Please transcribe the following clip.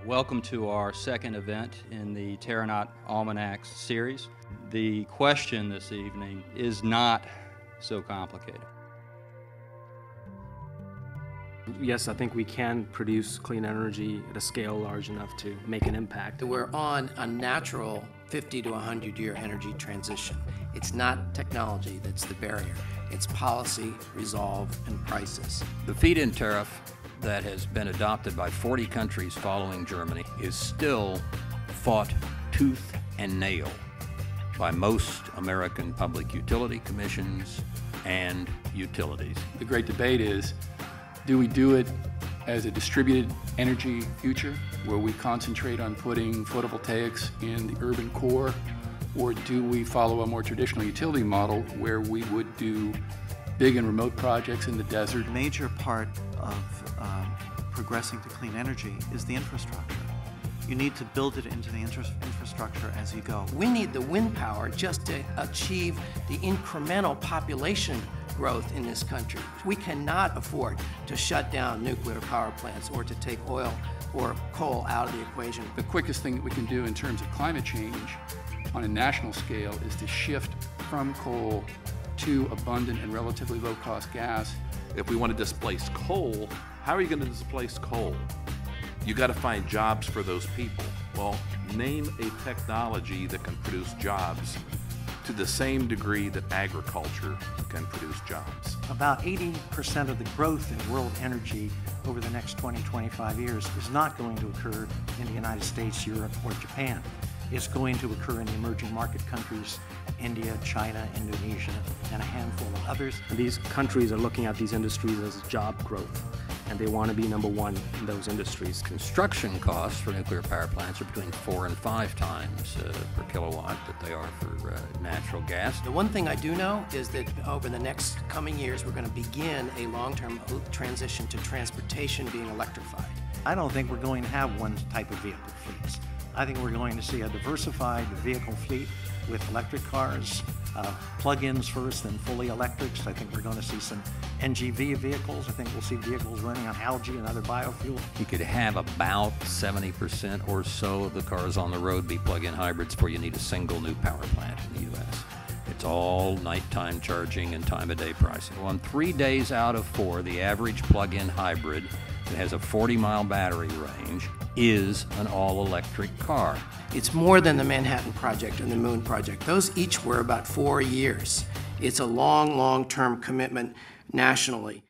Welcome to our second event in the Terranaut Almanacs series. The question this evening is not so complicated. Yes, I think we can produce clean energy at a scale large enough to make an impact. We're on a natural 50 to 100-year energy transition. It's not technology that's the barrier. It's policy, resolve, and prices. The feed-in tariff that has been adopted by 40 countries following Germany is still fought tooth and nail by most American public utility commissions and utilities. The great debate is, do we do it as a distributed energy future where we concentrate on putting photovoltaics in the urban core, or do we follow a more traditional utility model where we would do big and remote projects in the desert? A major part of progressing to clean energy is the infrastructure. You need to build it into the infrastructure as you go. We need the wind power just to achieve the incremental population growth in this country. We cannot afford to shut down nuclear power plants or to take oil or coal out of the equation. The quickest thing that we can do in terms of climate change on a national scale is to shift from coal to abundant and relatively low-cost gas. If we want to displace coal, how are you going to displace coal? You got to find jobs for those people. Well, name a technology that can produce jobs to the same degree that agriculture can produce jobs. About 80% of the growth in world energy over the next 20-25 years is not going to occur in the United States, Europe, or Japan. It's going to occur in the emerging market countries, India, China, Indonesia, and a handful of others. And these countries are looking at these industries as job growth, and they want to be number one in those industries. Construction costs for nuclear power plants are between 4 and 5 times per kilowatt that they are for natural gas. The one thing I do know is that over the next coming years, we're going to begin a long-term transition to transportation being electrified. I don't think we're going to have one type of vehicle fleets. I think we're going to see a diversified vehicle fleet with electric cars, plug-ins first, then fully electrics. I think we're going to see some NGV vehicles. I think we'll see vehicles running on algae and other biofuel. You could have about 70% or so of the cars on the road be plug-in hybrids before you need a single new power plant in the U.S. It's all nighttime charging and time-of-day pricing. On 3 days out of 4, the average plug-in hybrid that has a 40-mile battery range is an all-electric car. It's more than the Manhattan Project and the Moon Project. Those each were about 4 years. It's a long-term commitment nationally.